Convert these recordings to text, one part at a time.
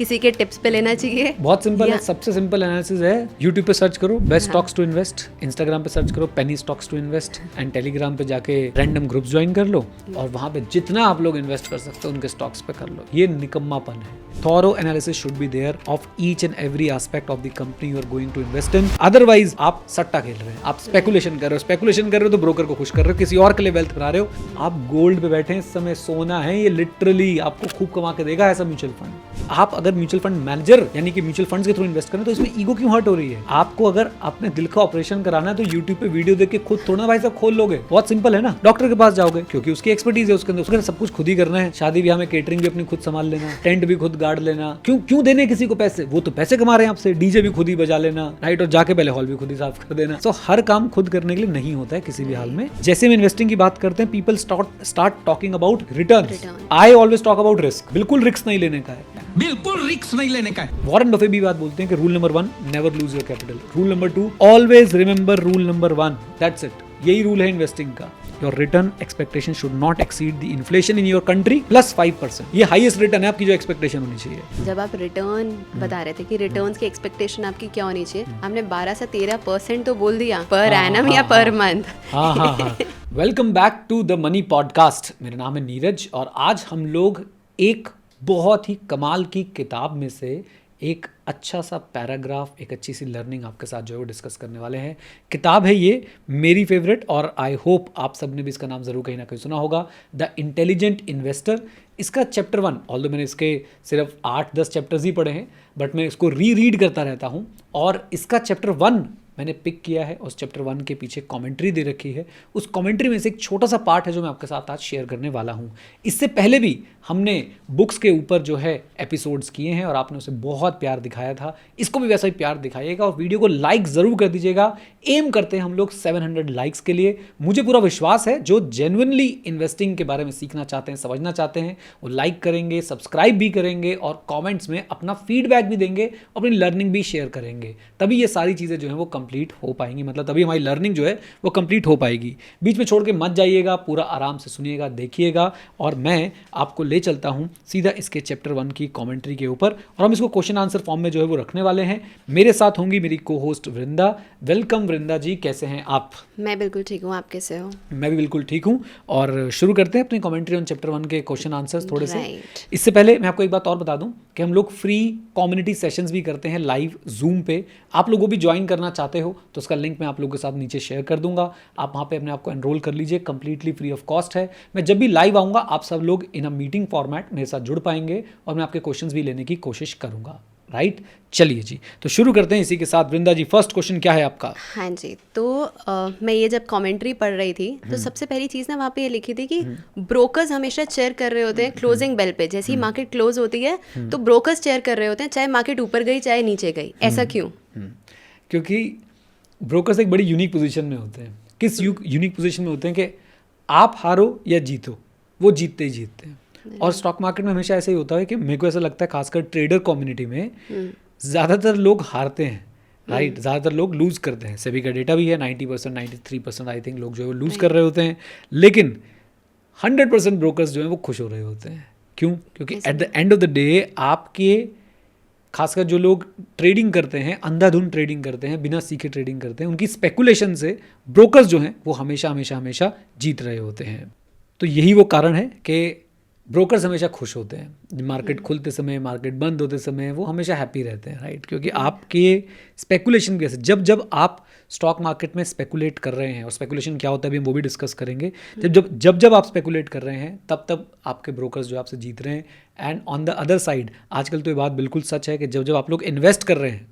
किसी के टिप्स पे लेना चाहिए? बहुत सिंपल है, सबसे सिंपल एनालिसिस है, यूट्यूब पे सर्च करो best stocks to invest, Instagram पे सर्च करो penny stocks to invest, and Telegram पे जाके रैंडम ग्रुप्स ज्वाइन कर लो और वहाँ पे जितना आप लोग इन्वेस्ट कर सकते हो उनके स्टॉक्स पे कर लो। ये निकम्मापन है। Thorough analysis should be there of each and every aspect of the company you are going to invest in. Otherwise आप सट्टा खेल रहे हैं, आप स्पेकुलेशन कर रहे हो, स्पेकुलेशन कर रहे हो तो ब्रोकर को खुश कर रहे हो, किसी और के लिए वेल्थ बना रहे हो। आप गोल्ड पे बैठे हैं, इस समय सोना है, ये लिटरली आपको खूब कमा के देगा ऐसा म्यूचुअल फंड। आप अगर म्यूचुअल फंड मैनेजर यानी कि म्यूचुअल फंड्स के थ्रू इन्वेस्ट करें तो इसमें ईगो क्यों हर्ट हो रही है? आपको अगर अपने दिल का ऑपरेशन कराना है तो यूट्यूब पे वीडियो देख के खुद थोड़ा भाई साहब खोल लोगे, बहुत सिंपल है ना। डॉक्टर के पास जाओगे क्योंकि उसकी एक्सपर्टीज है, उसके अंदर उसके सब कुछ खुद ही करना है। शादी ब्याह में केटरिंग भी अपनी खुद संभाल लेना, टेंट भी खुद गाड़ लेना। क्यों देने किसी को पैसे? वो तो पैसे कमा रहे हैं आपसे। डीजे भी खुद ही बजा लेना, राइट, और जाके पहले हॉल भी खुद ही साफ कर देना। सो हर काम खुद करने के लिए नहीं होता है किसी भी हाल में। जैसे हम इन्वेस्टिंग की बात करते हैं, people start talking about returns. I always talk about risk. बिल्कुल रिस्क नहीं लेने का है, बिल्कुल रिस्क नहीं लेने का है। वॉरेन बफे भी बात बोलते हैं कि rule number 1 never lose your capital, rule number 2 always remember rule number 1। That's it. यही रूल है इन्वेस्टिंग का। Your return expectation should not exceed the inflation in your country plus 5%। ये हाईएस्ट रिटर्न है आपकी जो एक्सपेक्टेशन होनी चाहिए। जब आप रिटर्न बता रहे थे कि रिटर्न्स की एक्सपेक्टेशन आपकी क्या होनी चाहिए, आपने 12 से 13% तो बोल दिया पर एनम या पर मंथ। हाँ। Welcome back to the money podcast. मेरा नाम है नीरज और आज हम लोग एक बहुत ही कमाल की किताब में से एक अच्छा सा पैराग्राफ, एक अच्छी सी लर्निंग आपके साथ जो है वो डिस्कस करने वाले हैं। किताब है ये मेरी फेवरेट और आई होप आप सब ने भी इसका नाम ज़रूर कहीं ना कहीं सुना होगा, द इंटेलिजेंट इन्वेस्टर। इसका चैप्टर 1, ऑल्दो मैंने इसके सिर्फ 8-10 चैप्टर्स ही पढ़े हैं बट मैं इसको रीड करता रहता हूँ और इसका चैप्टर 1 मैंने पिक किया है। उस चैप्टर 1 के पीछे कमेंट्री दे रखी है। उस कमेंट्री में से एक छोटा सा पार्ट है जो मैं आपके साथ आज शेयर करने वाला हूँ। इससे पहले भी हमने बुक्स के ऊपर जो है एपिसोड्स किए हैं और आपने उसे बहुत प्यार दिखाया था। इसको भी वैसा ही प्यार दिखाइएगा और वीडियो को लाइक ज़रूर कर दीजिएगा। एम करते हैं हम लोग 700 लाइक्स के लिए। मुझे पूरा विश्वास है जो जेन्युइनली इन्वेस्टिंग के बारे में सीखना चाहते हैं, समझना चाहते हैं, वो लाइक करेंगे, सब्सक्राइब भी करेंगे और कॉमेंट्स में अपना फीडबैक भी देंगे, अपनी लर्निंग भी शेयर करेंगे। तभी ये सारी चीज़ें जो हैं वो कंप्लीट हो पाएंगी, मतलब तभी हमारी लर्निंग जो है वो कंप्लीट हो पाएगी। बीच में छोड़ के मत जाइएगा, पूरा आराम से सुनिएगा, देखिएगा और मैं आपको ले चलता हूँ सीधा इसके चैप्टर 1 की कमेंट्री के ऊपर और हम इसको क्वेश्चन आंसर फॉर्म में जो है वो रखने वाले हैं। मेरे साथ होंगी मेरी को होस्ट वृंदा। वेलकम वृंदा जी, कैसे हैं आप? मैं बिल्कुल ठीक हूँ, आप कैसे हो? मैं भी बिल्कुल ठीक हूँ और शुरू करते हैं अपनी कमेंट्री ऑन चैप्टर 1 के क्वेश्चन आंसर्स थोड़े से। इससे पहले मैं आपको एक बात और बता दूं कि हम लोग फ्री कम्युनिटी सेशंस भी करते हैं लाइव जूम पे। आप लोगों भी ज्वाइन करना चाहते हो तो उसका लिंक मैं आप लोगों के साथ नीचे शेयर कर दूंगा। आप वहाँ पे अपने आप को एनरोल कर लीजिए, कंप्लीटली फ्री ऑफ कॉस्ट है। मैं जब भी लाइव आऊँगा आप सब लोग इन अ मीटिंग फॉर्मेट मेरे साथ जुड़ पाएंगे और मैं आपके क्वेश्चंस भी लेने की कोशिश करूँगा, राइट? चलिए जी, तो शुरू करते हैं इसी के साथ। वृंदा जी, फर्स्ट क्वेश्चन क्या है आपका? हाँ जी, तो मैं ये जब कमेंट्री पढ़ रही थी तो सबसे पहली चीज़ ना वहाँ पे ये लिखी थी कि ब्रोकर्स हमेशा चेयर कर रहे होते हैं क्लोजिंग बेल पे। जैसे ही मार्केट क्लोज होती है तो ब्रोकर्स चेयर कर रहे होते हैं, चाहे मार्केट ऊपर गई चाहे नीचे गई। ऐसा क्यों? क्योंकि ब्रोकर्स एक बड़ी यूनिक पोजीशन में होते हैं। किस यूनिक पोजीशन में होते हैं कि आप हारो या जीतो, वो जीतते ही जीतते हैं। और स्टॉक मार्केट में हमेशा ऐसा ही होता है कि मेरे को ऐसा लगता है खासकर ट्रेडर कम्युनिटी में ज़्यादातर लोग हारते हैं, राइट? ज़्यादातर लोग लूज़ करते हैं। सेबी का डेटा भी है 90%, 93% आई थिंक लोग जो है वो लूज़ कर रहे होते हैं, लेकिन 100% ब्रोकर्स जो हैं वो खुश हो रहे होते हैं। क्यों? क्योंकि at the end of the day आपके खासकर जो लोग ट्रेडिंग करते हैं, अंधाधुंध ट्रेडिंग करते हैं, बिना सीखे ट्रेडिंग करते हैं, उनकी स्पेकुलेशन से ब्रोकर्स जो हैं वो हमेशा जीत रहे होते हैं। तो यही वो कारण है कि ब्रोकर्स हमेशा खुश होते हैं। मार्केट खुलते समय, मार्केट बंद होते समय वो हमेशा हैप्पी रहते हैं, राइट? क्योंकि आपके स्पेकुलेशन की वजह से जब आप स्टॉक मार्केट में स्पेकुलेट कर रहे हैं, और स्पेकुलेशन क्या होता है अभी हम वो भी डिस्कस करेंगे, जब आप स्पेकुलेट कर रहे हैं तब आपके ब्रोकर्स जो आपसे जीत रहे हैं। And on the other side आजकल तो ये बात बिल्कुल सच है कि जब आप लोग इन्वेस्ट कर रहे हैं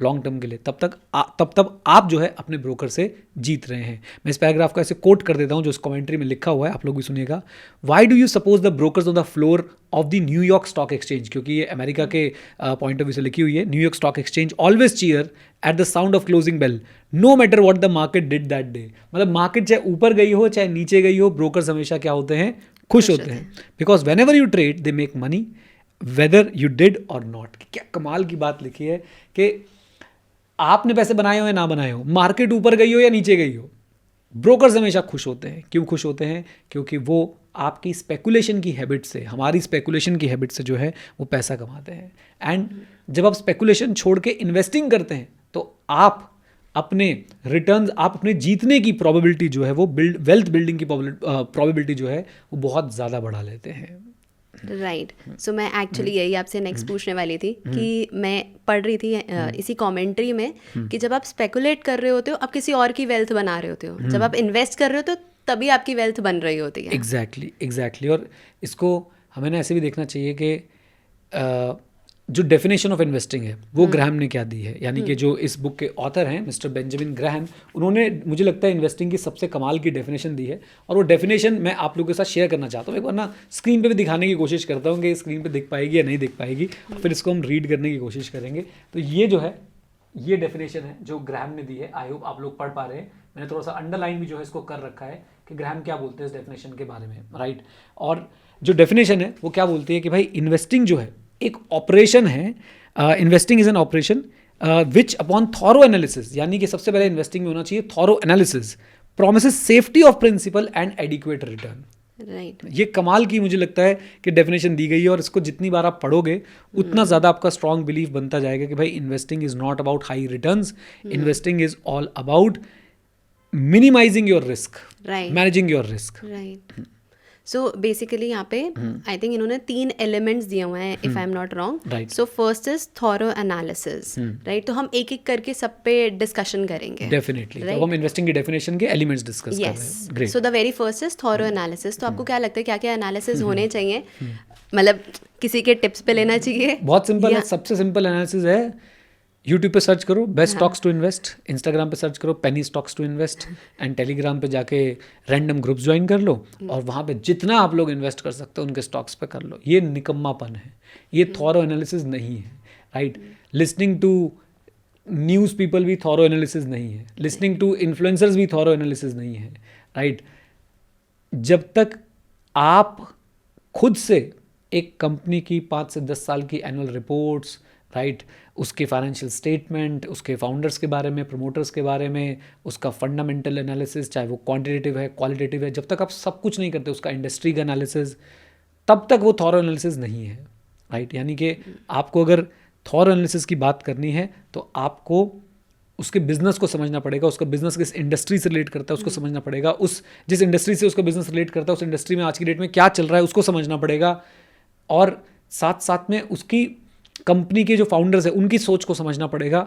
लॉन्ग टर्म के लिए, तब आप जो है अपने ब्रोकर से जीत रहे हैं। मैं इस पैराग्राफ को ऐसे कोट कर देता हूं जो इस कमेंट्री में लिखा हुआ है, आप लोग भी सुनिएगा। Why do you suppose the brokers on the floor of the New York stock exchange, क्योंकि ये अमेरिका के पॉइंट ऑफ व्यू से लिखी हुई है, New York stock exchange always cheer at the sound of closing bell no matter what the market did that day. मतलब market चाहे ऊपर गई हो चाहे नीचे गई हो, ब्रोकर्स हमेशा क्या होते हैं? खुश होते हैं। Because when ever you trade they make money whether you did और नॉट। क्या कमाल की बात लिखी है कि आपने पैसे बनाए हो या ना बनाए हो, मार्केट ऊपर गई हो या नीचे गई हो, ब्रोकर्स हमेशा खुश होते हैं। क्यों खुश होते हैं? क्योंकि वो आपकी स्पेकुलेशन की हैबिट से, हमारी स्पेकुलेशन की हैबिट से जो है वो पैसा कमाते हैं। एंड जब आप स्पेकुलेशन छोड़ के इन्वेस्टिंग करते हैं तो आप अपने रिटर्न्स, आप अपने जीतने की प्रोबेबिलिटी जो है वो वेल्थ बिल्डिंग की प्रोबेबिलिटी जो है वो बहुत ज़्यादा बढ़ा लेते हैं। राइट। सो मैं एक्चुअली यही आपसे नेक्स्ट पूछने वाली थी कि मैं पढ़ रही थी इसी कमेंट्री में कि जब आप स्पेकुलेट कर रहे होते हो आप किसी और की वेल्थ बना रहे होते हो, जब आप इन्वेस्ट कर रहे हो तो तभी आपकी वेल्थ बन रही होती है। एग्जैक्टली। और इसको हमें ना ऐसे भी देखना चाहिए कि जो डेफिनेशन ऑफ इन्वेस्टिंग है वो ग्रैहम ने क्या दी है, यानी कि जो इस बुक के ऑथर हैं मिस्टर बेंजामिन ग्रैहम, उन्होंने मुझे लगता है इन्वेस्टिंग की सबसे कमाल की डेफिनेशन दी है। और वो डेफिनेशन मैं आप लोगों के साथ शेयर करना चाहता हूँ। एक बार ना स्क्रीन पे भी दिखाने की कोशिश करता हूँ कि स्क्रीन पे दिख पाएगी या नहीं दिख पाएगी, फिर इसको हम रीड करने की कोशिश करेंगे। तो ये जो है ये डेफिनेशन है जो ग्रैहम ने दी है। आई होप आप लोग पढ़ पा रहे हैं। मैंने थोड़ा सा अंडरलाइन भी जो है इसको कर रखा है कि ग्रैहम क्या बोलते हैं इस डेफिनेशन के बारे में, राइट। और जो डेफिनेशन है वो क्या बोलती है कि भाई इन्वेस्टिंग जो है एक ऑपरेशन है। Investing is an operation which upon thorough analysis, यानी कि सबसे पहले इन्वेस्टिंग में होना चाहिए thorough analysis, promises safety of principal and adequate return. Right. ये कमाल की मुझे लगता है कि डेफिनेशन दी गई है। और इसको जितनी बार आप पढ़ोगे उतना ज़्यादा आपका स्ट्रॉन्ग बिलीफ बनता जाएगा कि भाई investing is not about high returns, investing is all about minimizing your risk, managing your risk. Right. So basically यहाँ पे आई थिंक इन्होंने 3 एलिमेंट्स दिए हुए हैं if I am not wrong. Right. So first is thorough analysis, right. तो हम एक एक करके सब पे डिस्कशन करेंगे। डेफिनेटली। तो हम इन्वेस्टिंग की डेफिनेशन के एलिमेंट्स डिस्कस कर रहे हैं। Great. So the very first is thorough analysis. तो आपको क्या लगता है क्या क्या एनालिसिस होने चाहिए? मतलब किसी के टिप्स पे लेना चाहिए? बहुत सिंपल है। सबसे सिंपल एनालिसिस है, यूट्यूब पे सर्च करो best stocks to invest, Instagram पे सर्च करो penny stocks to invest, and Telegram पे जाके रैंडम ग्रुप्स ज्वाइन कर लो और वहाँ पे जितना आप लोग इन्वेस्ट कर सकते हो उनके स्टॉक्स पे कर लो। ये निकम्मापन है, ये थॉरो एनालिसिस नहीं है, right. Listening to news people भी थॉरो एनालिसिस नहीं है, लिसनिंग टू इन्फ्लुएंसर्स भी थॉरो एनालिसिस नहीं है, राइट। जब तक आप खुद से एक कंपनी की 5 से 10 साल की एनुअल रिपोर्ट्स, राइट, उसके फाइनेंशियल स्टेटमेंट, उसके फाउंडर्स के बारे में, प्रमोटर्स के बारे में, उसका फंडामेंटल एनालिसिस, चाहे वो क्वांटिटेटिव है क्वालिटेटिव है, जब तक आप सब कुछ नहीं करते उसका इंडस्ट्री का एनालिसिस, तब तक वो थॉरो एनालिसिस नहीं है, राइट। यानी कि आपको अगर थॉरो एनालिसिस की बात करनी है तो आपको उसके बिजनेस को समझना पड़ेगा, उसका बिजनेस किस इंडस्ट्री से रिलेट करता है उसको समझना पड़ेगा, उस जिस इंडस्ट्री से उसका बिजनेस रिलेट करता है उस इंडस्ट्री में आज की डेट में क्या चल रहा है उसको समझना पड़ेगा, और साथ साथ में उसकी कंपनी के जो फाउंडर्स है उनकी सोच को समझना पड़ेगा।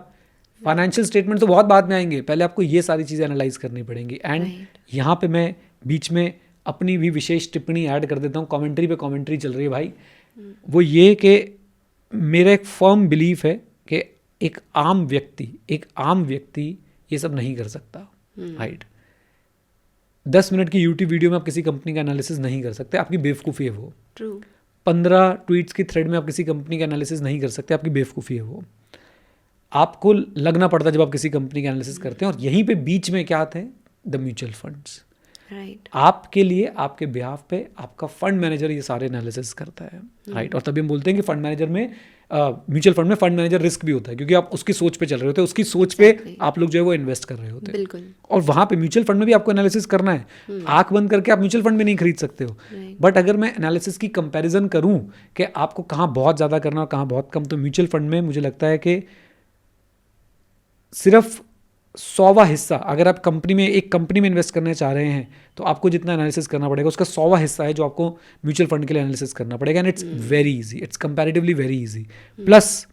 फाइनेंशियल स्टेटमेंट तो बहुत बाद में आएंगे, पहले आपको ये सारी चीज़ें एनालाइज करनी पड़ेंगी। एंड यहाँ पे मैं बीच में अपनी भी विशेष टिप्पणी ऐड कर देता हूँ, कमेंट्री पे कमेंट्री चल रही है भाई। वो ये कि मेरा एक फर्म बिलीफ है कि एक आम व्यक्ति ये सब नहीं कर सकता, राइट। 10 मिनट की यूट्यूब वीडियो में आप किसी कंपनी का एनालिसिस नहीं कर सकते, आपकी बेवकूफ़ी है वो। ट्रू। 15 ट्वीट्स की थ्रेड में आप किसी कंपनी का एनालिसिस नहीं कर सकते, आपकी बेवकूफ़ी है वो। आपको लगना पड़ता है जब आप किसी कंपनी का एनालिसिस करते हैं। और यहीं पे बीच में क्या आते हैं? The mutual funds. राइट। आपके लिए, आपके बिहाफ पे आपका फंड मैनेजर ये सारे एनालिसिस करता है, राइट। और तभी हम बोलते हैं कि फंड मैनेजर में, म्यूचुअल फंड में फंड मैनेजर रिस्क भी होता है, क्योंकि आप उसकी सोच पे चल रहे होते हैं, उसकी सोच पे आप लोग जो है वो इन्वेस्ट कर रहे होते हैं। बिल्कुल। और वहाँ पे म्यूचुअल फंड में भी आपको एनालिसिस करना है। आंख बंद करके आप म्यूचुअल फंड में नहीं खरीद सकते हो। बट अगर मैं एनालिसिस की कंपैरिजन करूँ कि आपको कहाँ बहुत ज़्यादा करना और कहाँ बहुत कम, तो म्यूचुअल फंड में मुझे लगता है कि सिर्फ 100वां हिस्सा, अगर आप एक कंपनी में इन्वेस्ट करना चाह रहे हैं तो आपको जितना एनालिसिस करना पड़ेगा उसका 100वां हिस्सा है जो आपको म्यूचुअल फंड के लिए एनालिसिस करना पड़ेगा। And it's very easy, it's comparatively very easy. Plus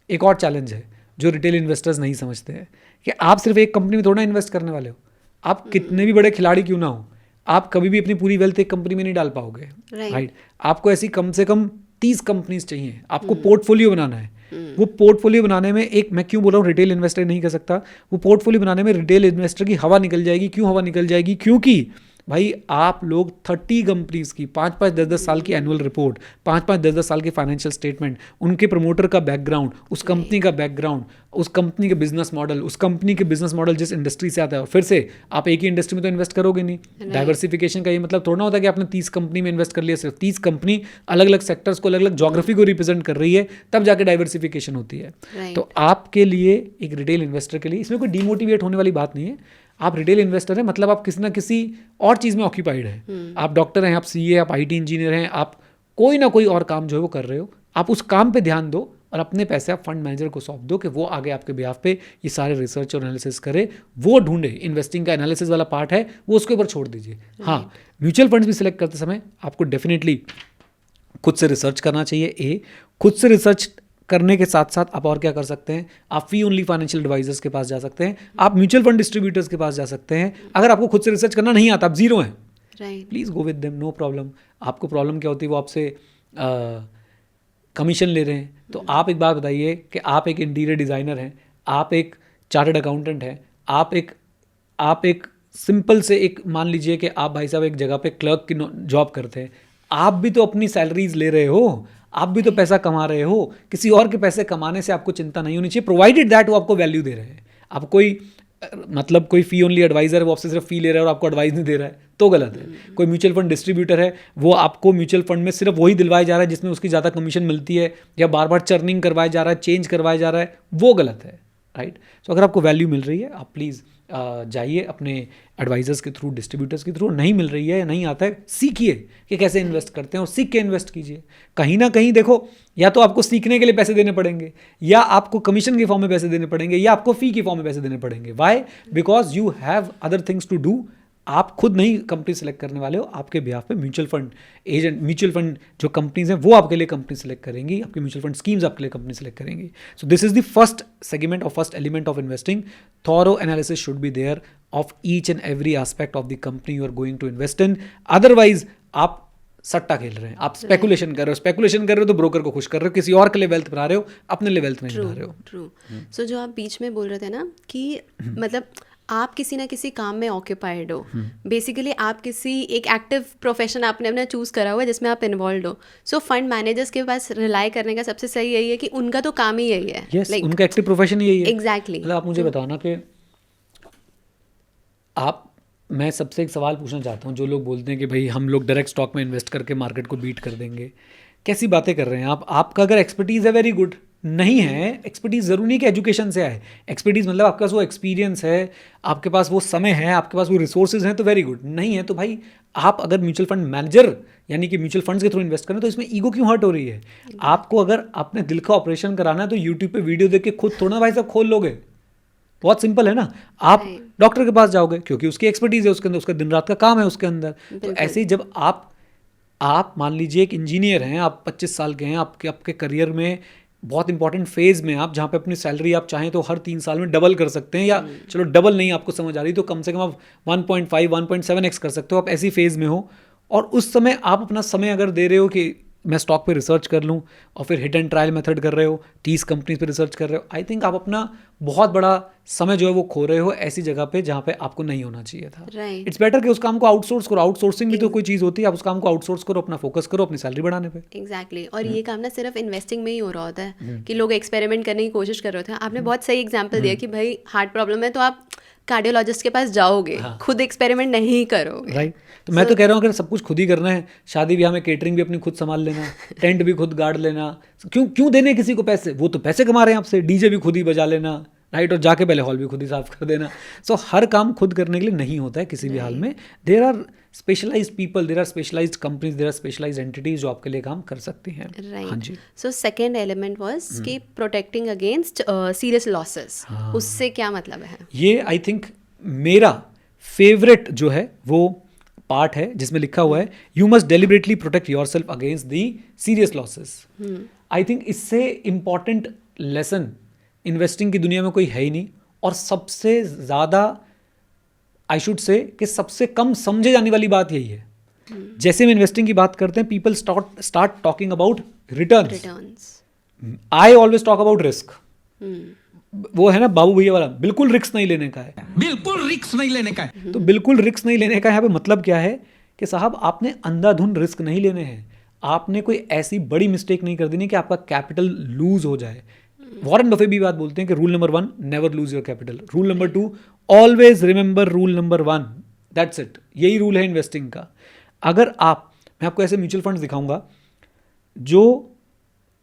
एक और चैलेंज है जो रिटेल इन्वेस्टर्स नहीं समझते हैं कि आप सिर्फ एक कंपनी में थोड़ा इन्वेस्ट करने वाले हो। आप कितने भी बड़े खिलाड़ी क्यों ना हो, आप कभी भी अपनी पूरी वेल्थ एक कंपनी में नहीं डाल पाओगे, राइट। आपको ऐसी कम से कम 30 कंपनीज चाहिए, आपको पोर्टफोलियो बनाना है। वो पोर्टफोलियो बनाने में मैं क्यों बोल रहा हूँ रिटेल इन्वेस्टर नहीं कर सकता, वो पोर्टफोलियो बनाने में रिटेल इन्वेस्टर की हवा निकल जाएगी। क्यों हवा निकल जाएगी? क्योंकि भाई आप लोग 30 कंपनीज की 5-5, 10-10 साल की एनुअल रिपोर्ट, 5-5, 10-10 साल के फाइनेंशियल स्टेटमेंट, उनके प्रमोटर का बैकग्राउंड, उस कंपनी का बैकग्राउंड, उस कंपनी के बिजनेस मॉडल, उस कंपनी के बिजनेस मॉडल जिस इंडस्ट्री से आता है, और फिर से आप एक ही इंडस्ट्री में तो इन्वेस्ट करोगे नहीं। डाइवर्सिफिकेशन का ये मतलब थोड़ा होता है कि आपने 30 कंपनी में इन्वेस्ट कर लिया। सिर्फ 30 कंपनी अलग अलग सेक्टर्स को, अलग अलग ज्योग्राफी को रिप्रेजेंट कर रही है, तब जाके डाइवर्सिफिकेशन होती है। तो आपके लिए, एक रिटेल इन्वेस्टर के लिए, इसमें कोई डिमोटिवेट होने वाली बात नहीं है। आप रिटेल इन्वेस्टर हैं, मतलब आप किसी ना किसी और चीज़ में ऑक्यूपाइड हैं। आप डॉक्टर हैं, आप सीए, आप आईटी इंजीनियर हैं, आप कोई ना कोई और काम जो है वो कर रहे हो। आप उस काम पे ध्यान दो और अपने पैसे आप फंड मैनेजर को सौंप दो कि वो आगे आपके बिहाफ पे ये सारे रिसर्च और एनालिसिस करे, वो ढूंढे। इन्वेस्टिंग का एनालिसिस वाला पार्ट है वो उसके ऊपर छोड़ दीजिए। हाँ, म्यूचुअल फंड्स भी सिलेक्ट करते समय आपको डेफिनेटली खुद से रिसर्च करना चाहिए। खुद से रिसर्च करने के साथ साथ आप और क्या कर सकते हैं, आप फी ओनली फाइनेंशियल एडवाइजर्स के पास जा सकते हैं, आप म्यूचुअल फंड डिस्ट्रीब्यूटर्स के पास जा सकते हैं। अगर आपको खुद से रिसर्च करना नहीं आता, आप जीरो हैं, please go with them, no problem. आपको प्रॉब्लम क्या होती है, वो आपसे कमीशन ले रहे हैं। तो आप एक बात बताइए कि आप एक इंटीरियर डिज़ाइनर हैं, आप एक चार्टर्ड अकाउंटेंट हैं, आप एक सिंपल से एक मान लीजिए कि आप भाई साहब एक जगह पे क्लर्क की जॉब करते हैं, आप भी तो अपनी सैलरीज ले रहे हो, आप भी तो पैसा कमा रहे हो। किसी और के पैसे कमाने से आपको चिंता नहीं होनी चाहिए, प्रोवाइडेड दैट वो आपको वैल्यू दे रहे हैं। आप कोई मतलब कोई फी ओनली एडवाइजर है, वो आपसे सिर्फ फी ले रहा है और आपको एडवाइस नहीं दे रहा है, तो गलत है। कोई म्यूचुअल फंड डिस्ट्रीब्यूटर है, वो आपको म्यूचुअल फंड में सिर्फ वही दिलवाया जा रहा है जिसमें उसकी ज़्यादा कमीशन मिलती है, या बार बार चर्निंग करवाया जा रहा है, चेंज करवाया जा रहा है, वो गलत है, राइट। तो अगर आपको वैल्यू मिल रही है, आप प्लीज़ जाइए अपने एडवाइजर्स के थ्रू, डिस्ट्रीब्यूटर्स के थ्रू। नहीं मिल रही है या नहीं आता है, सीखिए कि कैसे इन्वेस्ट करते हैं और सीख के इन्वेस्ट कीजिए। कहीं ना कहीं देखो, या तो आपको सीखने के लिए पैसे देने पड़ेंगे, या आपको कमीशन के फॉर्म में पैसे देने पड़ेंगे, या आपको फी के फॉर्म में पैसे देने पड़ेंगे। Why? Because you have other things to do. आप खुद नहीं कंपनी सेलेक्ट करने वाले हो, आपके बिहाफ पे mutual fund agent, mutual fund जो कंपनीज हैं वो आपके लिए कंपनी सेलेक्ट करेंगी, आपकी म्यूचुअल फंड स्कीम्स आपके लिए कंपनी सेलेक्ट करेंगी। So this is the first segment और first element of investing. Thorough analysis should be there of each and every aspect of the company you are going to invest in. Otherwise आप सट्टा खेल रहे हैं, आप speculation कर रहे हो। स्पेकुलेशन कर रहे हो तो ब्रोकर को खुश कर रहे हो, किसी और के लिए वेल्थ बना रहे हो, अपने लिए वेल्थ नहीं बना रहे हो। ट्रू। सो जो आप बीच में बोल रहे थे ना कि मतलब आप किसी ना किसी काम में ऑक्यूपाइड हो, बेसिकली आप किसी एक एक्टिव प्रोफेशन आपने अपना चूज करा हुआ है जिसमें आप इन्वॉल्व हो। सो फंड मैनेजर्स के पास रिलाई करने का सबसे सही यही है कि उनका तो काम ही यही है। Yes, उनका एक्टिव प्रोफेशन यही है। एग्जैक्टली। मतलब आप मुझे बताओ ना कि मैं सबसे एक सवाल पूछना चाहता हूँ। जो लोग बोलते हैं कि भाई हम लोग डायरेक्ट स्टॉक में इन्वेस्ट करके मार्केट को बीट कर देंगे, कैसी बातें कर रहे हैं आप? आपका अगर एक्सपर्टीज़ है, वेरी गुड। नहीं है एक्सपर्टीज़, ज़रूरी नहीं कि एजुकेशन से आए। एक्सपर्टीज़ मतलब आपके पास वो एक्सपीरियंस है, आपके पास वो समय है, आपके पास वो रिसोर्सेज हैं, तो वेरी गुड। नहीं है तो भाई आप अगर म्यूचुअल फंड मैनेजर यानी कि म्यूचुअल फंड्स के थ्रू इन्वेस्ट करें तो इसमें ईगो क्यों हर्ट हो रही है? आपको अगर अपने दिल का ऑपरेशन कराना है तो यूट्यूब पे वीडियो देख के खुद थोड़ा भाई साहब खोल लोगे। बहुत सिंपल है ना। आप डॉक्टर के पास जाओगे क्योंकि उसकी एक्सपर्टीज़ है उसके अंदर, उसका दिन रात का काम है उसके अंदर। तो ऐसे ही जब आप मान लीजिए एक इंजीनियर हैं, आप 25 साल के हैं, आपके करियर में बहुत इंपॉर्टेंट फेज में आप, जहाँ पे अपनी सैलरी आप चाहें तो हर 3 साल में डबल कर सकते हैं, या चलो डबल नहीं आपको समझ आ रही तो कम से कम आप 1.5 1.7x कर सकते हो। आप ऐसी फेज में हो और उस समय आप अपना समय अगर दे रहे हो कि मैं स्टॉक पे रिसर्च कर लूँ और फिर हिट एंड ट्रायल मेथड कर रहे हो, 30 कंपनीज पे रिसर्च कर रहे हो, आई थिंक आप अपना बहुत बड़ा समय जो है वो खो रहे हो ऐसी जगह पे जहाँ पे आपको नहीं होना चाहिए था। इट्स बेटर कि उस काम को आउटसोर्स करो। आउटसोर्सिंग भी तो कोई चीज़ होती है। आप उस काम को आउटसोर्स करो, अपना फोकस करो अपनी सैलरी बढ़ाने पे। एग्जैक्टली। और ये काम ना सिर्फ इन्वेस्टिंग में ही हो रहा होता है कि लोग एक्सपेरिमेंट करने की कोशिश कर रहे होते हैं। आपने बहुत सही एग्जाम्पल दिया कि भाई हार्ट प्रॉब्लम है तो आप कार्डियोलॉजिस्ट के पास जाओगे, खुद एक्सपेरिमेंट नहीं करोगे। राइट। तो मैं तो कह रहा हूँ अगर सब कुछ खुद ही करना है, शादी ब्याह में केटरिंग भी अपनी खुद संभाल लेना, टेंट भी खुद गाड़ लेना, क्यों देने किसी को पैसे? वो तो पैसे कमा रहे हैं आपसे। डीजे भी खुद ही बजा लेना, राइट, और जाके पहले हॉल भी खुद ही साफ कर देना। सो हर काम खुद करने के लिए नहीं होता है किसी भी हाल में। There are specialized people, there are specialized companies, there are specialized entities जो आपके लिए काम कर सकती हैं। हाँ जी। सो सेकेंड एलिमेंट वाज कि प्रोटेक्टिंग अगेंस्ट सीरियस लॉसेस। उससे क्या मतलब है? ये आई थिंक मेरा फेवरेट जो है वो पार्ट है जिसमें लिखा हुआ है you must deliberately protect yourself against the serious losses. I think इससे इंपॉर्टेंट लेसन इन्वेस्टिंग की दुनिया में कोई है ही नहीं। और सबसे ज़्यादा आई शुड से कि सबसे कम समझे जाने वाली बात यही है। जैसे हम इन्वेस्टिंग की बात करते हैं, people start talking about returns. I always talk about risk. वो है ना बाबू भैया वाला, बिल्कुल रिस्क नहीं लेने का है। बिल्कुल रिस्क नहीं लेने का है। तो बिल्कुल रिस्क नहीं लेने का यहाँ पे मतलब क्या है कि साहब आपने अंधाधुंध रिस्क नहीं लेने हैं। आपने कोई ऐसी बड़ी मिस्टेक नहीं कर देनी कि आपका कैपिटल लूज हो जाए। वॉरेन बफे भी बात बोलते हैं कि rule number 1 never lose your capital, rule number 2 always remember rule number 1। That's it. यही रूल है इन्वेस्टिंग का। अगर मैं आपको ऐसे म्यूचुअल फंड्स दिखाऊंगा जो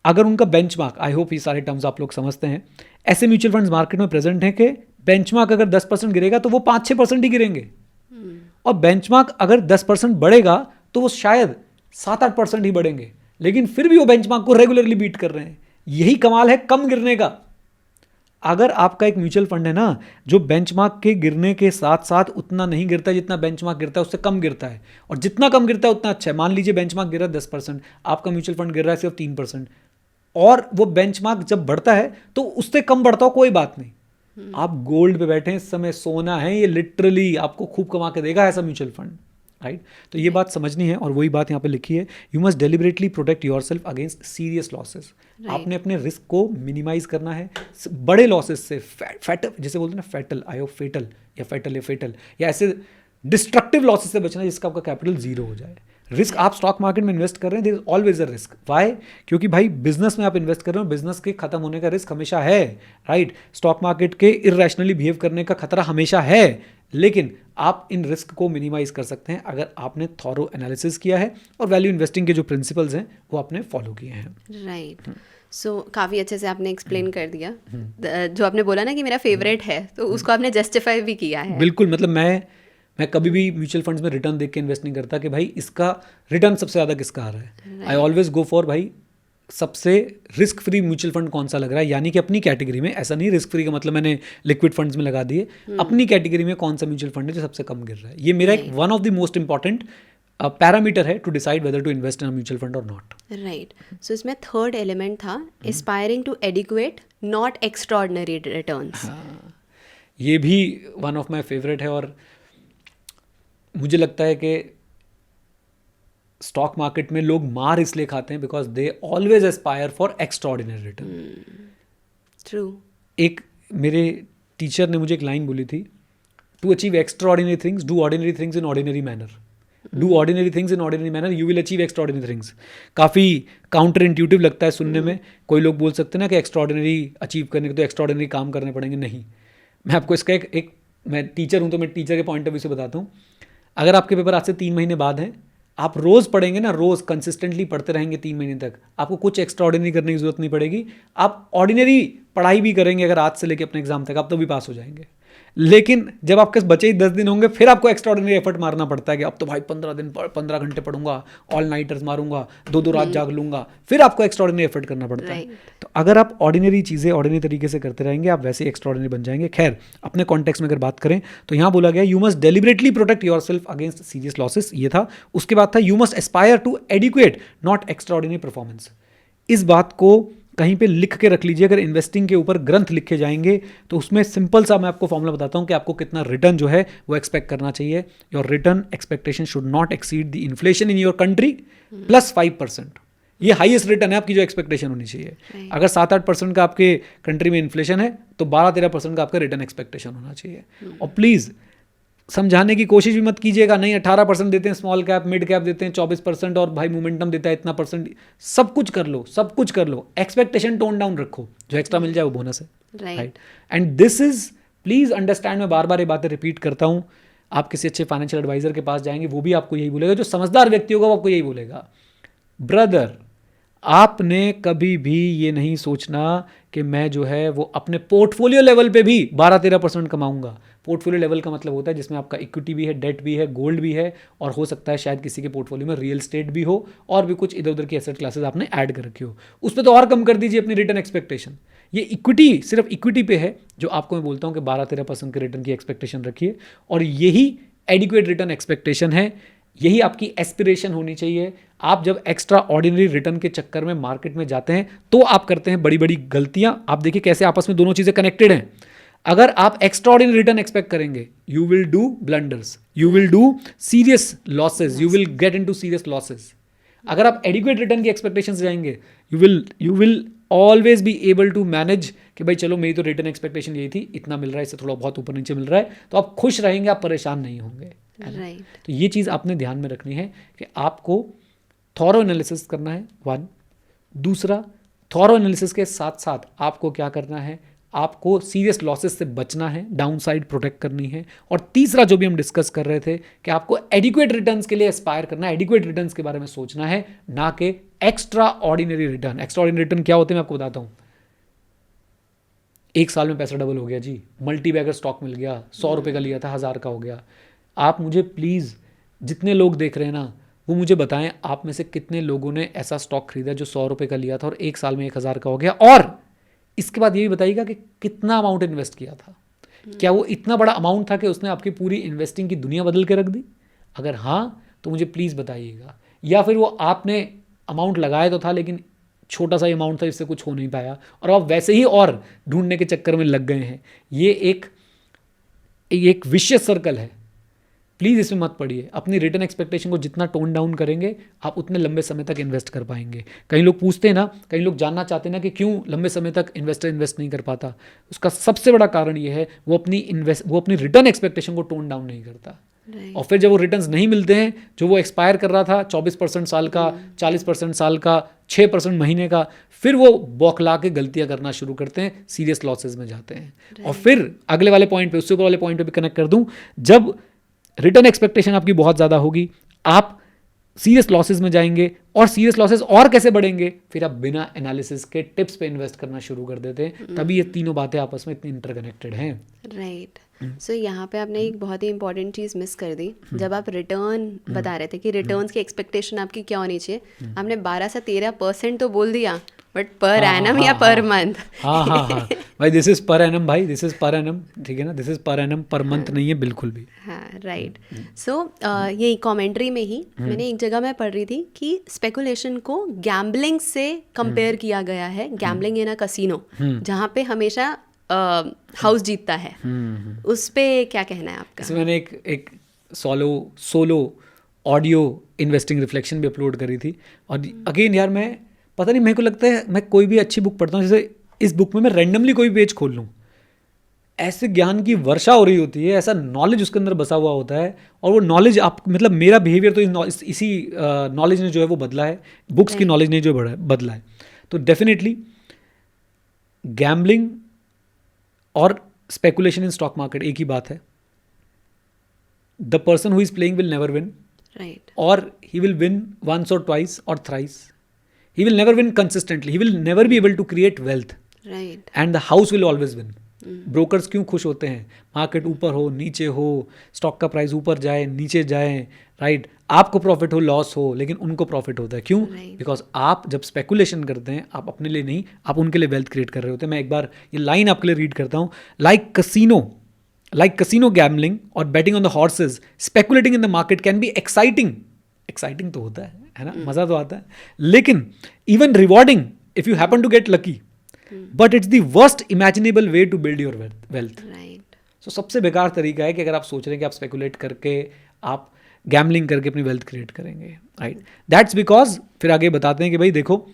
अगर उनका बेंचमार्क, आई होप ये सारे टर्म्स आप लोग समझते हैं, ऐसे म्यूचुअल फंड्स मार्केट में प्रेजेंट हैं कि बेंचमार्क अगर 10% गिरेगा तो वो 5-6% ही गिरेंगे, और बेंचमार्क अगर 10% बढ़ेगा तो वो शायद 7-8% ही बढ़ेंगे, लेकिन फिर भी वो बेंचमार्क को रेगुलरली बीट कर रहे हैं। यही कमाल है कम गिरने का। अगर आपका एक म्यूचुअल फंड है ना जो बेंचमार्क के गिरने के साथ साथ उतना नहीं गिरता जितना बेंचमार्क गिरता है, उससे कम गिरता है, और जितना कम गिरता है उतना अच्छा है। मान लीजिए बेंचमार्क गिर रहा है 10%, आपका म्यूचुअल फंड गिर रहा है सिर्फ 3%, और वो बेंचमार्क जब बढ़ता है तो उससे कम बढ़ता हो कोई बात नहीं। आप गोल्ड पे बैठे हैं इस समय, सोना है, ये लिटरली आपको खूब कमा के देगा ऐसा म्यूचुअल फंड, राइट। तो ये बात समझनी है, और वही बात यहाँ पे लिखी है, you must deliberately protect yourself against serious losses. आपने अपने रिस्क को मिनिमाइज करना है बड़े लॉसेस से, फैटल जैसे बोलते हैं ना, फैटल आई ऑफ फेटल या फेटल या ऐसे डिस्ट्रक्टिव लॉसेस से बचना है जिसका आपका कैपिटल जीरो हो जाए। रिस्क, आप स्टॉक मार्केट में इन्वेस्ट कर रहे हैं, there is always a risk. Why? क्योंकि भाई बिजनेस में आप इन्वेस्ट कर रहे हो, बिजनेस के खत्म होने का रिस्क हमेशा है, राइट। स्टॉक मार्केट के इररेशनली बिहेव करने का खतरा हमेशा है, लेकिन आप इन रिस्क को मिनिमाइज कर सकते हैं अगर आपने थॉरो एनालिसिस किया है और वैल्यू इन्वेस्टिंग के जो प्रिंसिपल्स हैं वो आपने फॉलो किए हैं। राइट। सो काफ़ी अच्छे से आपने एक्सप्लेन कर दिया। जो आपने बोला ना कि मेरा फेवरेट है, तो उसको आपने जस्टिफाई भी किया है। बिल्कुल, मतलब मैं कभी भी म्यूचुअल फंड्स में रिटर्न देख के इन्वेस्ट नहीं करता कि भाई इसका रिटर्न सबसे ज़्यादा किसका आ रहा है। आई ऑलवेज गो फॉर भाई सबसे रिस्क फ्री म्यूचुअल फंड कौन सा लग रहा है, यानी कि अपनी कैटेगरी में। ऐसा नहीं रिस्क फ्री का मतलब मैंने लिक्विड फंड्स में लगा दिए, अपनी कैटेगरी में कौन सा म्यूचुअल फंड है जो सबसे कम गिर रहा है। ये मेरा एक one of the most important parameter है to decide whether to invest in a mutual fund और नॉट। राइट। सो इसमें थर्ड एलिमेंट था aspiring to adequate not extraordinary returns. ये भी वन ऑफ माई फेवरेट है, और मुझे लगता है कि स्टॉक मार्केट में लोग मार इसलिए खाते हैं because they always aspire for extraordinary return. True. एक मेरे टीचर ने मुझे एक लाइन बोली थी, to achieve extraordinary things do ordinary things in ordinary manner, do ordinary things in ordinary manner, you will achieve extraordinary things. काफ़ी counter intuitive लगता है सुनने में। कोई लोग बोल सकते हैं ना कि एक्स्ट्रॉर्डिनरी अचीव करने के तो एक्स्ट्रॉर्डिनरी काम करने पड़ेंगे। नहीं, मैं आपको इसका एक मैं टीचर हूँ तो मैं टीचर के पॉइंट ऑफ व्यू से बताता हूँ। अगर आपके पेपर आज से 3 महीने बाद हैं, आप रोज़ पढ़ेंगे ना, रोज़ कंसिस्टेंटली पढ़ते रहेंगे 3 महीने तक, आपको कुछ एक्स्ट्रॉर्डिनरी करने की जरूरत नहीं पड़ेगी। आप ऑर्डिनरी पढ़ाई भी करेंगे अगर आज से लेकर अपने एग्जाम तक, आप तो भी पास हो जाएंगे। लेकिन जब आपके बचे ही 10 दिन होंगे, फिर आपको एक्स्ट्रॉर्डिनरी एफर्ट मारना पड़ता है कि अब तो भाई 15 घंटे पढ़ूंगा, ऑल नाइटर्स मारूंगा, 2 रात जाग लूंगा, फिर आपको एक्स्ट्रॉर्डिनरी एफर्ट करना पड़ता है। तो अगर आप ऑर्डिनरी चीज़ें ऑर्डिनरी तरीके से करते रहेंगे, आप वैसे एक्स्ट्रॉर्डिनरी बन जाएंगे। खैर, अपने कॉन्टेक्स्ट में अगर बात करें तो यहाँ बोला गया you must deliberately protect yourself against serious losses, ये था। उसके बाद था you must aspire to adequate not extraordinary performance. इस बात को कहीं पे लिख के रख लीजिए। अगर इन्वेस्टिंग के ऊपर ग्रंथ लिखे जाएंगे तो उसमें सिंपल सा मैं आपको फॉर्मूला बताता हूं कि आपको कितना रिटर्न जो है वो एक्सपेक्ट करना चाहिए। Your return expectation should not exceed the inflation in your country plus 5%। ये हाईएस्ट रिटर्न है आपकी जो एक्सपेक्टेशन होनी चाहिए। अगर 7-8% का आपके कंट्री में इन्फ्लेशन है तो 12-13% का आपका रिटर्न एक्सपेक्टेशन होना चाहिए। और प्लीज़ समझाने की कोशिश भी मत कीजिएगा, नहीं 18% देते हैं स्मॉल कैप, मिड कैप देते हैं 24%, और भाई मोमेंटम देता है इतना %। सब कुछ कर लो, सब कुछ कर लो, एक्सपेक्टेशन टोन डाउन रखो, जो एक्स्ट्रा मिल जाए वो बोनस है, right. And this is, please understand, मैं बार बार ये बातें रिपीट करता हूँ। आप किसी अच्छे फाइनेंशियल एडवाइजर के पास जाएंगे, वो भी आपको यही बोलेगा, जो समझदार व्यक्ति होगा वो आपको यही बोलेगा, ब्रदर आपने कभी भी ये नहीं सोचना कि मैं जो है वो अपने पोर्टफोलियो लेवल पे भी 12-13% कमाऊंगा। पोर्टफोलियो लेवल का मतलब होता है जिसमें आपका इक्विटी भी है, डेट भी है, गोल्ड भी है, और हो सकता है शायद किसी के पोर्टफोलियो में रियल एस्टेट भी हो, और भी कुछ इधर उधर की एसेट क्लासेस आपने ऐड कर रखी हो। उस पर तो और कम कर दीजिए अपनी रिटर्न एक्सपेक्टेशन। ये इक्विटी, सिर्फ इक्विटी पे है जो आपको मैं बोलता हूँ कि 12-13% के रिटर्न की एक्सपेक्टेशन रखिए, और यही एडिक्वेट रिटर्न एक्सपेक्टेशन है, यही आपकी एस्पिरेशन होनी चाहिए। आप जब एक्स्ट्रा ऑर्डिनरी रिटर्न के चक्कर में मार्केट में जाते हैं तो आप करते हैं बड़ी बड़ी गलतियां। आप देखिए कैसे आपस में दोनों चीजें कनेक्टेड हैं। अगर आप एक्स्ट्रा ऑर्डिनरी रिटर्न एक्सपेक्ट करेंगे, you will do blunders, you will do serious losses, you will get into serious losses. अगर आप एडिक्वेट रिटर्न की एक्सपेक्टेशन से जाएंगे, you will always be able to manage कि भाई चलो मेरी तो रिटर्न एक्सपेक्टेशन यही थी, इतना मिल रहा है, इससे थोड़ा बहुत ऊपर नीचे मिल रहा है, तो आप खुश रहेंगे, आप परेशान नहीं होंगे। Right. तो ये चीज़ आपने ध्यान में रखनी है कि आपको थॉरो एनालिसिस करना है, 1। दूसरा, थॉरो एनालिसिस के साथ साथ आपको क्या करना है, आपको सीरियस लॉसेस से बचना है, डाउन साइड प्रोटेक्ट करनी है। और तीसरा जो भी हम डिस्कस कर रहे थे कि आपको एडिक्वेट रिटर्न्स के लिए एस्पायर करना है, एडिक्वेट रिटर्न्स के बारे में सोचना है, ना कि extra ordinary return. Extra ordinary return क्या होते हैं मैं आपको बताता हूँ। 1 साल में पैसा डबल हो गया जी, मल्टी बैगर स्टॉक मिल गया, 100 रुपये का लिया था 1000 का हो गया। आप मुझे प्लीज़, जितने लोग देख रहे हैं ना, वो मुझे बताएं आप में से कितने लोगों ने ऐसा स्टॉक खरीदा जो 100 रुपये का लिया था और 1 साल में 1000 का हो गया। और इसके बाद ये भी बताइएगा कि कितना अमाउंट इन्वेस्ट किया था। क्या वो इतना बड़ा अमाउंट था कि उसने आपकी पूरी इन्वेस्टिंग की दुनिया बदल के रख दी? अगर हाँ तो मुझे प्लीज़ बताइएगा। या फिर वो आपने अमाउंट लगाया तो था लेकिन छोटा सा अमाउंट था, इससे कुछ हो नहीं पाया और आप वैसे ही और ढूंढने के चक्कर में लग गए हैं। ये एक विशियस सर्कल है। प्लीज़ इसमें मत पड़िए। अपनी रिटर्न एक्सपेक्टेशन को जितना टोन डाउन करेंगे आप उतने लंबे समय तक इन्वेस्ट कर पाएंगे। कई लोग पूछते हैं ना, कई लोग जानना चाहते हैं ना कि क्यों लंबे समय तक इन्वेस्टर इन्वेस्ट नहीं कर पाता। उसका सबसे बड़ा कारण ये है वो अपनी रिटर्न एक्सपेक्टेशन को टोन डाउन नहीं करता। और फिर जब वो रिटर्न्स नहीं मिलते हैं, जो वो एक्सपायर कर रहा था 24% साल का, 40% साल का, 6% महीने का, फिर वो बौखला के गलतियां करना शुरू करते हैं, सीरियस लॉसेज में जाते हैं। और फिर अगले वाले पॉइंट पे, उससे ऊपर वाले पॉइंट पे भी कनेक्ट कर दूं, जब रिटर्न एक्सपेक्टेशन आपकी बहुत ज़्यादा होगी, आप सीरियस लॉसेज में जाएंगे। और सीरियस लॉसेज और कैसे बढ़ेंगे? फिर आप बिना एनालिसिस के टिप्स पे इन्वेस्ट करना शुरू कर देते हैं। तभी ये तीनों बातें आपस में इतनी इंटरकनेक्टेड हैं। राइट। सो यहाँ पे आपने एक बहुत ही इंपॉर्टेंट चीज़ मिस कर दी। जब आप रिटर्न बता रहे थे कि रिटर्न्स की एक्सपेक्टेशन आपकी क्या होनी चाहिए, आपने 12 से 13% तो बोल दिया, बट पर एनम या पर मंथ? हाँ भाई, दिस इज पर एनम भाई, दिस इज पर एनम, ठीक है ना, this is per annum, per month नहीं है बिल्कुल भी। हाँ, राइट। सो यही कमेंट्री में ही मैंने एक जगह में पढ़ रही थी कि स्पेकुलेशन को गैम्बलिंग से कंपेयर किया गया है, गैम्बलिंग इन अ कसिनो, जहाँ पे हमेशा हाउस जीतता है। उस पे क्या कहना है आपका? इसमें मैंने एक सोलो ऑडियो इन्वेस्टिंग रिफ्लेक्शन भी अपलोड करी थी। और अगेन यार, मैं पता नहीं, मेरे को लगता है मैं कोई भी अच्छी बुक पढ़ता हूँ, जैसे इस बुक में मैं रैंडमली कोई पेज खोल लूँ, ऐसे ज्ञान की वर्षा हो रही होती है, ऐसा नॉलेज उसके अंदर बसा हुआ होता है। और वो नॉलेज आप, मतलब मेरा बिहेवियर तो इसी नॉलेज ने जो है वो बदला है, बुक्स की नॉलेज ने जो बदला है। तो डेफिनेटली गैम्बलिंग और स्पेकुलेशन इन स्टॉक मार्केट एक ही बात है। The person who is playing will never win, right, और ही विल विन वंस और ट्वाइस और thrice. He will never win consistently. He will never be able to create wealth. Right. And the house will always win. Brokers क्यों खुश होते हैं? Market ऊपर हो नीचे हो, स्टॉक का प्राइस ऊपर जाए नीचे जाए, राइट, आपको प्रॉफिट हो लॉस हो, लेकिन उनको प्रॉफिट होता है। क्यों? बिकॉज आप जब स्पेकुलेशन करते हैं, आप अपने लिए नहीं, आप उनके लिए वेल्थ क्रिएट कर रहे होते हैं। मैं एक बार ये लाइन आपके लिए रीड करता हूँ। लाइक कसिनो गैम्बलिंग और betting on the horses, speculating in the market can be exciting तो होता है ना, मजा तो आता है, लेकिन even rewarding if you happen to get lucky, but it's the worst imaginable way to build your wealth. Right. So सबसे बेकार तरीका है कि अगर आप सोच रहे हैं कि आप स्पेकुलेट करके, आप गैम्बलिंग करके अपनी वेल्थ क्रिएट करेंगे, राइट, दैट्स बिकॉज फिर आगे बताते हैं कि भाई देखो,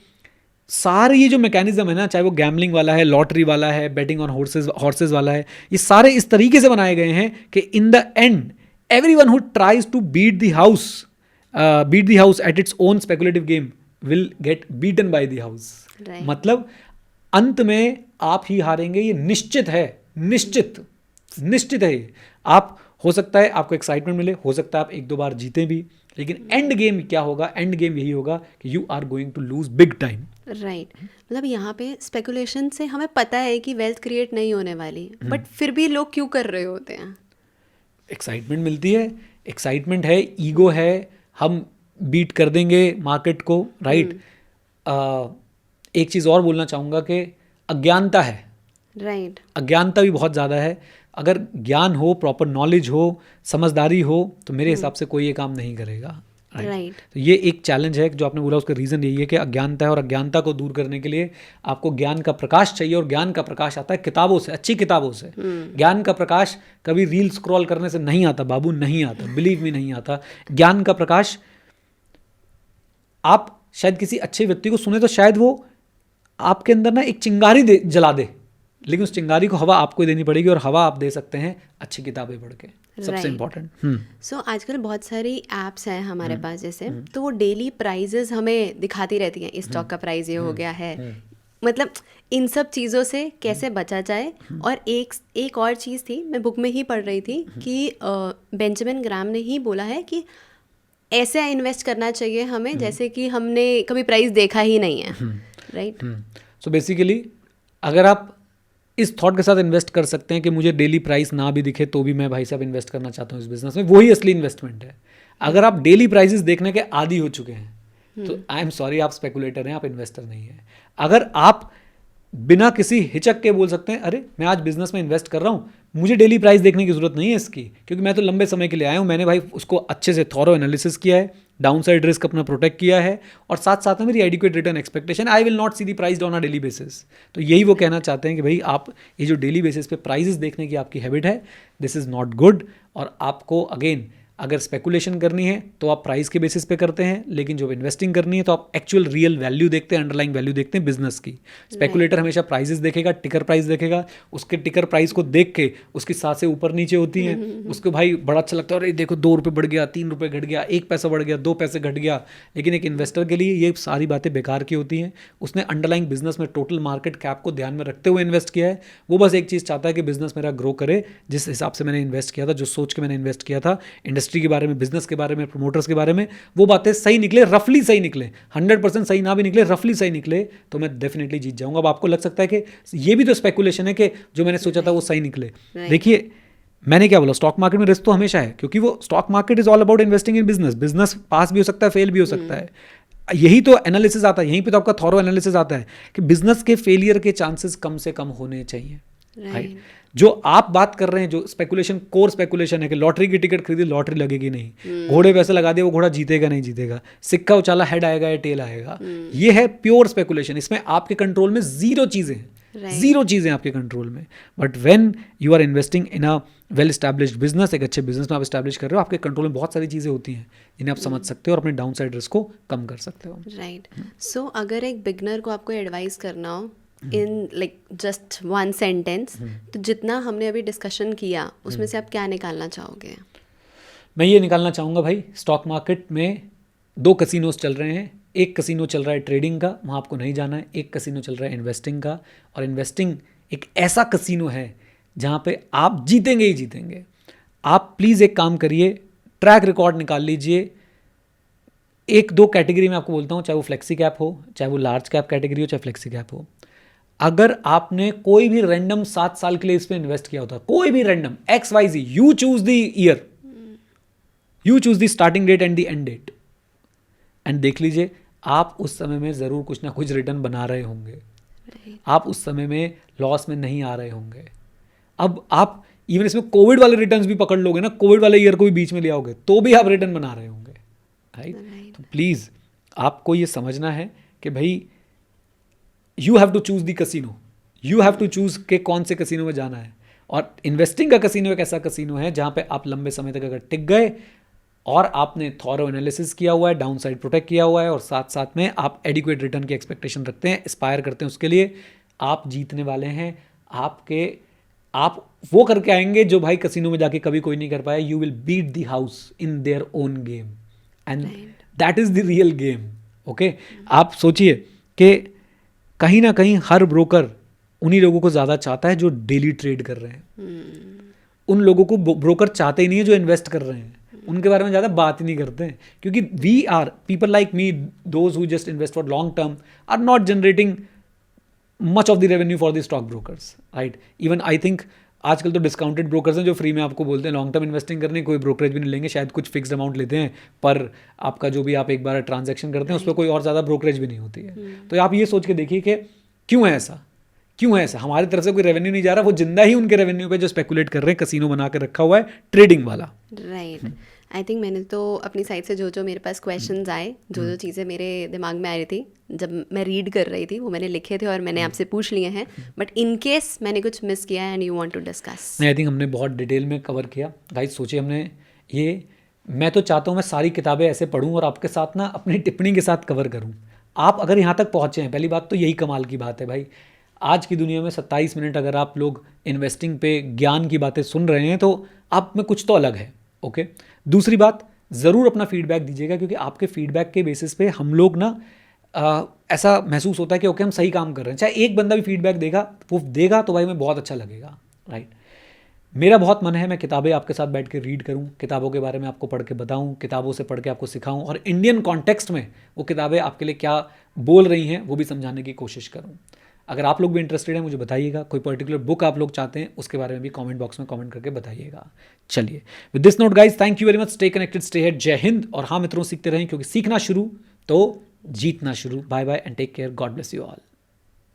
सारे ये जो मैकेनिज्म है ना, चाहे वो गैम्बलिंग वाला है, लॉटरी वाला है, बेटिंग ऑन हॉर्सेज वाला है, ये सारे इस तरीके से बनाए गए हैं कि in the end everyone who tries to beat the house at its own speculative game will get beaten by the house. मतलब अंत में आप ही हारेंगे, ये निश्चित है, निश्चित है ये। आप, हो सकता है आपको एक्साइटमेंट मिले, हो सकता है आप 1-2 बार जीते भी, लेकिन एंड गेम क्या होगा? एंड गेम यही होगा कि you are going to lose big time. Right. मतलब यहाँ पे स्पेकुलेशन से हमें पता है कि वेल्थ क्रिएट नहीं होने वाली, बट फिर भी लोग क्यों कर रहे होते हैं? एक्साइटमेंट मिलती है, एक्साइटमेंट है, ईगो है, हम बीट कर देंगे मार्केट को, राइट। एक चीज़ और बोलना चाहूँगा कि अज्ञानता है, राइट, अज्ञानता भी बहुत ज़्यादा है। अगर ज्ञान हो, प्रॉपर नॉलेज हो, समझदारी हो, तो मेरे हिसाब से कोई ये काम नहीं करेगा, राइट। तो ये एक चैलेंज है जो आपने बोला, उसका रीज़न यही है कि अज्ञानता है, और अज्ञानता को दूर करने के लिए आपको ज्ञान का प्रकाश चाहिए, और ज्ञान का प्रकाश आता है किताबों से, अच्छी किताबों से। ज्ञान का प्रकाश कभी रील स्क्रॉल करने से नहीं आता बाबू, नहीं आता, बिलीव मी, नहीं आता। ज्ञान का प्रकाश, आप शायद किसी अच्छे व्यक्ति को सुने तो शायद वो आपके अंदर ना एक चिंगारी जला दे, लेकिन उस चिंगारी को हवा आपको देनी पड़ेगी, और हवा आप दे सकते हैं अच्छी किताबें पढ़ के, सबसे इम्पोर्टेंट। सो आजकल बहुत सारी एप्स हैं हमारे पास, जैसे तो वो डेली प्राइजेस हमें दिखाती रहती हैं, इस स्टॉक का प्राइस ये हो गया है। मतलब इन सब चीज़ों से कैसे बचा जाए? और एक और चीज़ थी, मैं बुक में ही पढ़ रही थी कि बेंजामिन ग्राम ने ही बोला है कि ऐसे इन्वेस्ट करना चाहिए हमें जैसे कि हमने कभी प्राइस देखा ही नहीं है, राइट। सो बेसिकली अगर आप इस थॉट के साथ इन्वेस्ट कर सकते हैं कि मुझे डेली प्राइस ना भी दिखे तो भी मैं भाई साहब इन्वेस्ट करना चाहता हूँ इस बिजनेस में, वही असली इन्वेस्टमेंट है। अगर आप डेली प्राइसेस देखने के आदी हो चुके हैं तो आई एम सॉरी, आप स्पेकुलेटर हैं, आप इन्वेस्टर नहीं हैं। अगर आप बिना किसी हिचक के बोल सकते हैं अरे मैं आज बिजनेस में इन्वेस्ट कर रहा हूँ, मुझे डेली प्राइस देखने की जरूरत नहीं है इसकी, क्योंकि मैं तो लंबे समय के लिए आया हूँ, मैंने भाई उसको अच्छे से थॉरो एनालिसिस किया है, डाउनसाइड रिस्क अपना प्रोटेक्ट किया है, और साथ साथ में मेरी adequate return expectation, I will not see the price on a daily basis. तो यही वो कहना चाहते हैं कि भाई आप ये जो डेली बेसिस पे प्राइजेस देखने की आपकी हैबिट है, दिस इज़ नॉट गुड। और आपको अगेन अगर स्पेकुलेशन करनी है तो आप प्राइस के बेसिस पे करते हैं, लेकिन जब इन्वेस्टिंग करनी है तो आप एक्चुअल रियल वैल्यू देखते हैं, अंडरलाइंग वैल्यू देखते हैं बिजनेस की। स्पेकुलेटर हमेशा प्राइजेस देखेगा, टिकर प्राइस देखेगा, उसके टिकर प्राइस को देख के उसकी सांसें ऊपर नीचे होती हैं, उसको भाई बड़ा अच्छा लगता है, अरे देखो 2 रुपये बढ़ गया, 3 रुपये घट गया, 1 पैसा बढ़ गया, 2 पैसे घट गया। लेकिन एक इन्वेस्टर के लिए ये सारी बातें बेकार की होती हैं। उसने अंडरलाइंग बिजनेस में टोटल मार्केट कैप को ध्यान में रखते हुए इन्वेस्ट किया है। वो बस एक चीज़ चाहता है कि बिजनेस मेरा ग्रो करे, जिस हिसाब से मैंने इन्वेस्ट किया था, जो सोच के मैंने इन्वेस्ट किया था, इंडस्ट्री के बारे में, बिजनेस के बारे में, प्रमोटर्स के बारे में, वो बातें सही निकले, रफली सही निकले, 100% सही ना भी निकले, रफली सही निकले, तो मैं डेफिनेटली जीत जाऊंगा। अब आपको लग सकता है कि ये भी तो स्पेकुलेशन है कि जो मैंने सोचा था वो सही निकले। देखिए मैंने क्या बोला, स्टॉक मार्केट में रिस्क तो हमेशा है, क्योंकि वो stock market is all about investing in business. Business पास भी हो सकता है, फेल भी हो सकता है। यही तो एनालिसिस आता है, यहीं पे तो आपका थॉरो एनालिसिस आता है कि बिजनेस के फेलियर के चांसेस कम से कम होने चाहिए, राइट। जो आप बात कर रहे हैं, जो स्पेकुलेशन, कोर स्पेकुलेशन है कि लॉटरी की टिकट खरीदी, लॉटरी लगेगी नहीं, घोड़े पैसे लगा दिए, वो घोड़ा जीतेगा नहीं जीतेगा, सिक्का उछाला हेड आएगा या टेल आएगा, ये है प्योर स्पेकुलेशन। इसमें आपके कंट्रोल में जीरो चीजें हैं, जीरो चीजें आपके कंट्रोल में। But when you are investing in a well established business, एक अच्छे बिजनेस में आप स्टैब्लिश कर रहे हो, आपके कंट्रोल में बहुत सारी चीजें होती हैं जिन्हें आप समझ सकते हो और अपने डाउन साइड रिस्क को कम कर सकते हो, राइट। सो अगर एक बिगनर को आपको एडवाइस करना हो इन लाइक जस्ट 1 सेंटेंस, तो जितना हमने अभी डिस्कशन किया उसमें से आप क्या निकालना चाहोगे? मैं ये निकालना चाहूँगा भाई, स्टॉक मार्केट में 2 कसिनोज चल रहे हैं। एक कसिनो चल रहा है ट्रेडिंग का, वहाँ आपको नहीं जाना है। एक कसिनो चल रहा है इन्वेस्टिंग का, और इन्वेस्टिंग एक ऐसा कसिनो है जहाँ पे आप जीतेंगे ही जीतेंगे। आप प्लीज़ एक काम करिए, ट्रैक रिकॉर्ड निकाल लीजिए। 1-2 कैटेगरी में आपको बोलता हूँ, चाहे वो फ्लेक्सी कैप हो, चाहे वो लार्ज कैप कैटेगरी हो, चाहे फ्लेक्सी कैप हो। अगर आपने कोई भी रैंडम 7 साल के लिए इस पर इन्वेस्ट किया होता, कोई भी random XYZ, you choose the year, you choose the starting date and the end date, and देख लीजिए आप उस समय में ज़रूर कुछ ना कुछ रिटर्न बना रहे होंगे, आप उस समय में लॉस में नहीं आ रहे होंगे। अब आप इवन इसमें कोविड वाले रिटर्न्स भी पकड़ लोगे ना, कोविड वाले ईयर को भी बीच में ले आओगे, तो भी आप रिटर्न बना रहे होंगे, राइट। तो प्लीज़ आपको ये समझना है कि भाई you have to choose the casino, you have to choose के कौन से कसिनो में जाना है। और इन्वेस्टिंग का कसिनो एक ऐसा कसिनो है जहाँ पे आप लंबे समय तक अगर टिक गए और आपने थॉरो एनालिसिस किया हुआ है, डाउन साइड प्रोटेक्ट किया हुआ है, और साथ साथ में आप एडिक्वेट रिटर्न की एक्सपेक्टेशन रखते हैं, एस्पायर करते हैं उसके लिए, आप जीतने वाले हैं। आप वो करके आएंगे जो भाई कसिनो में जाके कभी कोई नहीं कर पाया। You will beat the house in their own game, and that is the real game, okay. आप सोचिए कि कहीं ना कहीं हर ब्रोकर उन्हीं लोगों को ज़्यादा चाहता है जो डेली ट्रेड कर रहे हैं। उन लोगों को ब्रोकर चाहते ही नहीं है जो इन्वेस्ट कर रहे हैं, उनके बारे में ज़्यादा बात ही नहीं करते हैं, क्योंकि we are people like me, those who just invest for long term, are not generating much of the revenue for the stock brokers, right. Even I think आजकल तो डिस्काउंटेड ब्रोकर्स हैं जो फ्री में आपको बोलते हैं लॉन्ग टर्म इन्वेस्टिंग करने, कोई ब्रोकरेज भी नहीं लेंगे, शायद कुछ फिक्स्ड अमाउंट लेते हैं, पर आपका जो भी आप एक बार ट्रांजैक्शन करते हैं उस पर कोई और ज़्यादा ब्रोकरेज भी नहीं होती है। तो आप ये सोच के देखिए कि क्यों है ऐसा, क्यों है ऐसा। हमारी तरफ से कोई रेवेन्यू नहीं जा रहा, वो जिंदा ही उनके रेवेन्यू पे जो स्पेकुलेट कर रहे हैं, कसिनो बना के रखा हुआ है ट्रेडिंग वाला, राइट। आई थिंक मैंने तो अपनी साइड से जो जो मेरे पास क्वेश्चंस आए, जो जो चीज़ें मेरे दिमाग में आ रही थी जब मैं रीड कर रही थी, वो मैंने लिखे थे और मैंने आपसे पूछ लिए हैं। बट इन केस मैंने कुछ मिस किया है and you want to discuss, नहीं, आई थिंक हमने बहुत डिटेल में कवर किया। गाइस सोचिए, हमने ये, मैं तो चाहता हूँ मैं सारी किताबें ऐसे पढूं और आपके साथ ना अपनी टिप्पणी के साथ कवर करूँ। आप अगर यहाँ तक पहुँचे हैं, पहली बात तो यही कमाल की बात है भाई। आज की दुनिया में 27 मिनट अगर आप लोग इन्वेस्टिंग पे ज्ञान की बातें सुन रहे हैं तो आप में कुछ तो अलग है, ओके। दूसरी बात, ज़रूर अपना फीडबैक दीजिएगा, क्योंकि आपके फीडबैक के बेसिस पे हम लोग ना ऐसा महसूस होता है कि ओके हम सही काम कर रहे हैं। चाहे एक बंदा भी फीडबैक देगा, वो देगा तो भाई हमें बहुत अच्छा लगेगा, राइट। मेरा बहुत मन है मैं किताबें आपके साथ बैठ के रीड करूं, किताबों के बारे में आपको पढ़ के बताऊं, किताबों से पढ़ के आपको सिखाऊं, और इंडियन कॉन्टेक्स्ट में वो किताबें आपके लिए क्या बोल रही हैं वो भी समझाने की कोशिश करूं। अगर आप लोग भी इंटरेस्टेड हैं मुझे बताइएगा, कोई पर्टिकुलर बुक आप लोग चाहते हैं उसके बारे में भी कमेंट बॉक्स में कमेंट करके बताइएगा। चलिए, with this note guys, thank you very much, stay connected, stay head, जय हिंद। और हाँ मित्रों, सीखते रहें क्योंकि सीखना शुरू तो जीतना शुरू। Bye bye and take care, God bless you all.